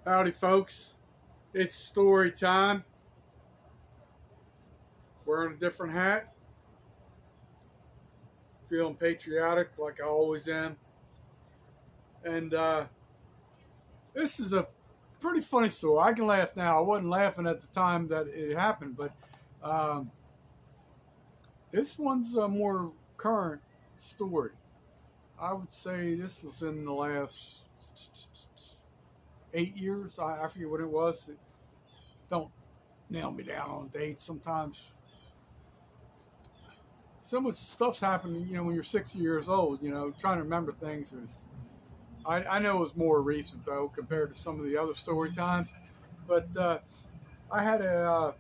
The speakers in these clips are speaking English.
Howdy, folks. It's story time. Wearing a different hat. Feeling patriotic like I always am. And this is a pretty funny story. I can laugh now. I wasn't laughing at the time that it happened, but um, this one's a more current story. I would say this was in the last 8 years. I forget what it was. Don't nail me down on dates. Sometimes so much stuff's happening, when you're 60 years old, trying to remember things is, I know it was more recent though compared to some of the other story times, but I had a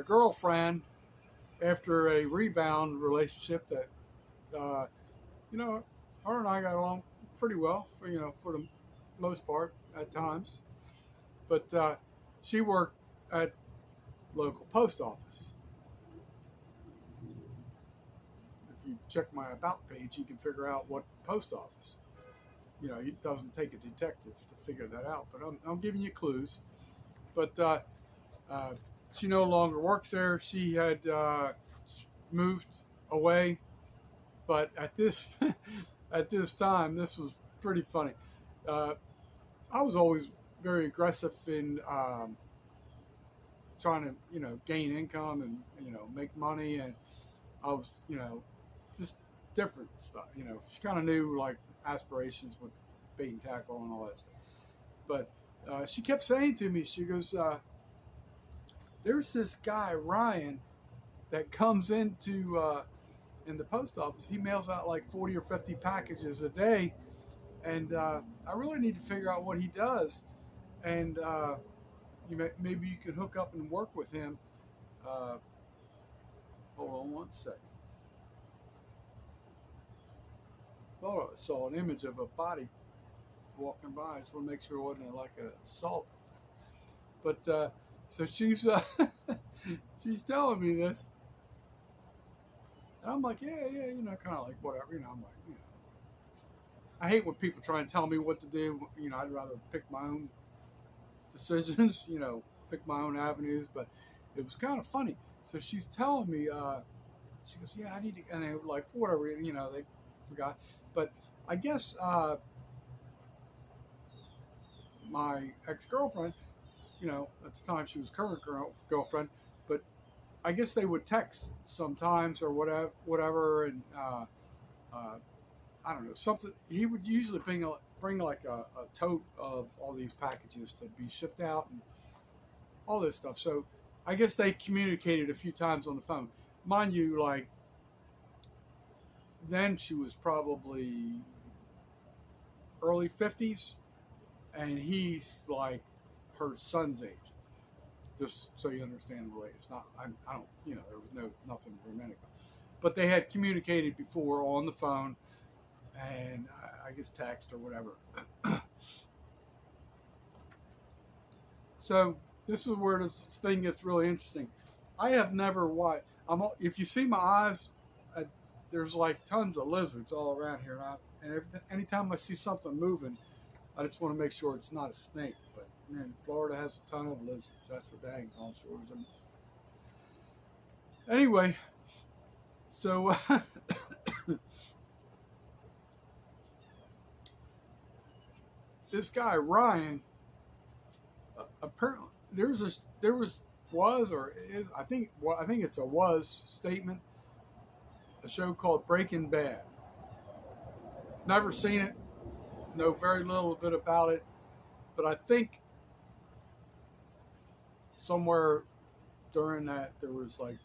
girlfriend after a rebound relationship that, uh, you know, her and I got along pretty well, for the most part at times, but she worked at local post office. If you check my about page, you can figure out what post office. It doesn't take a detective to figure that out, but I'm giving you clues. But uh, she no longer works there. She had moved away, but at this at this time, this was pretty funny. Uh, I was always very aggressive in trying to gain income and make money, and I was just different stuff. She kind of knew like aspirations with bait and tackle and all that stuff. But she kept saying to me, she goes, "There's this guy Ryan that comes into in the post office. He mails out like 40 or 50 packages a day, and I really need to figure out what he does. And maybe you could hook up and work with him." Uh, Hold on one second. Oh, I saw an image of a body walking by. I just want to make sure it wasn't like a assault. But so she's she's telling me this, and I'm like, yeah, yeah, kind of like whatever, I'm like, I hate when people try and tell me what to do. I'd rather pick my own decisions, pick my own avenues. But it was kind of funny. So she's telling me, she goes, yeah, I need to, and they were like, for whatever reason, they forgot. But I guess my ex girlfriend, at the time she was current girlfriend, but I guess they would text sometimes or whatever, and uh, I don't know, something. He would usually bring like a tote of all these packages to be shipped out and all this stuff. So I guess they communicated a few times on the phone. Mind you, like then she was probably early 50s, and he's like her son's age. Just so you understand the way it's not. I don't. There was nothing romantic, but they had communicated before on the phone, and I guess text or whatever. So this is where this thing gets really interesting. I have never watched. If you see my eyes, there's like tons of lizards all around here, and anytime I see something moving, I just want to make sure it's not a snake. But man, Florida has a ton of lizards. That's for dang on shores. Anyway, so this guy Ryan, apparently there was or is, I think it's a was statement. A show called Breaking Bad. Never seen it. Know very little bit about it, but I think somewhere during that there was like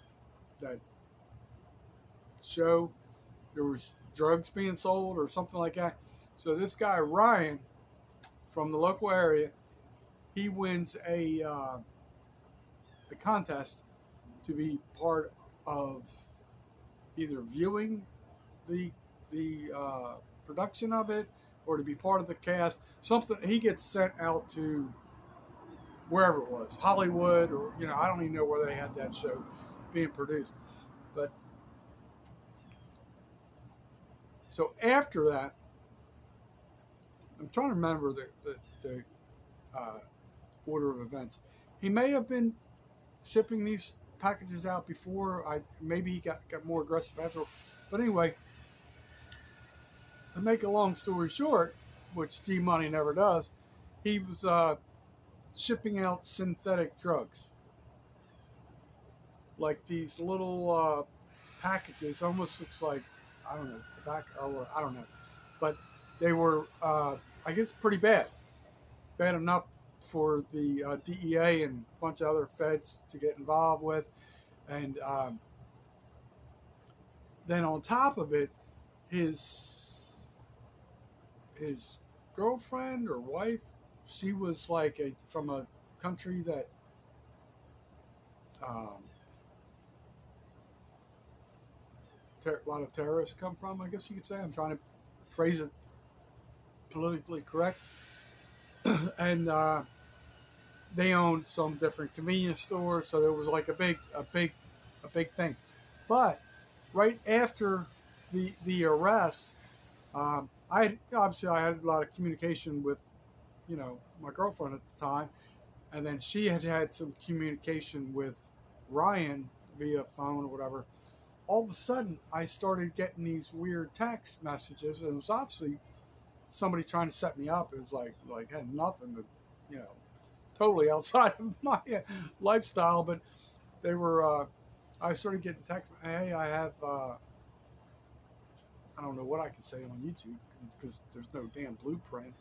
that show, there was drugs being sold or something like that. So this guy Ryan from the local area, he wins a contest to be part of either viewing the production of it or to be part of the cast. Something he gets sent out to wherever it was, Hollywood, or I don't even know where they had that show being produced. But so after that, I'm trying to remember the order of events. He may have been shipping these packages out before. Maybe he got more aggressive after. But anyway, to make a long story short, which G Money never does, he was shipping out synthetic drugs, like these little packages. Almost looks like, I don't know, tobacco, or I don't know, but they were I guess pretty bad enough for the DEA and a bunch of other feds to get involved with. And then on top of it, his girlfriend or wife, she was like from a country that a lot of terrorists come from, I guess you could say. I'm trying to phrase it politically correct. And they owned some different convenience stores, so there was like a big thing. But right after the arrest, I had a lot of communication with, my girlfriend at the time, and then she had some communication with Ryan via phone or whatever. All of a sudden, I started getting these weird text messages, and it was obviously somebody trying to set me up. It was like had nothing to, totally outside of my lifestyle, but they were. I started getting text. Hey, I have. I don't know what I can say on YouTube because there's no damn blueprint,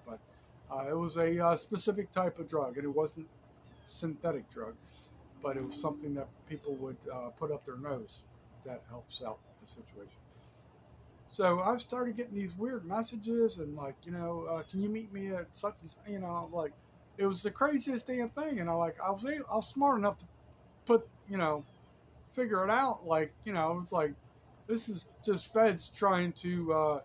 but it was a specific type of drug, and it wasn't synthetic drug, but it was something that people would put up their nose. That helps out the situation. So I started getting these weird messages and like, can you meet me at such and like, it was the craziest damn thing. And I was smart enough to put, figure it out. Like, it's like, this is just feds trying to,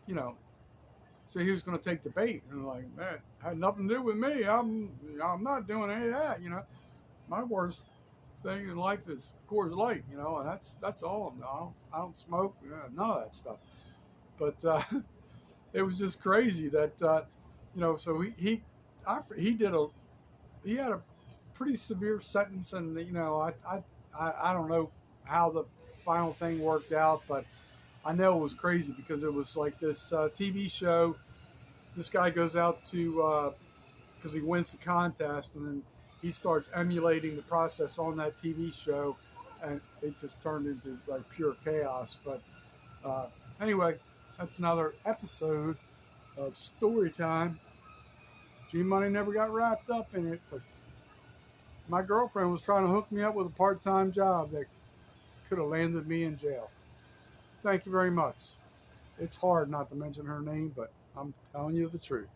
see who's going to take the bait. And like, man, it had nothing to do with me. I'm not doing any of that. My worst thing in life is Coors Light, and that's all. I don't smoke, none of that stuff. But it was just crazy that So he had a pretty severe sentence, and I don't know how the final thing worked out, but I know it was crazy because it was like this TV show. This guy goes out to because he wins the contest, and then he starts emulating the process on that TV show, and it just turned into like pure chaos. But anyway, that's another episode of Story Time. G Money never got wrapped up in it, but my girlfriend was trying to hook me up with a part-time job that could have landed me in jail. Thank you very much. It's hard not to mention her name, but I'm telling you the truth.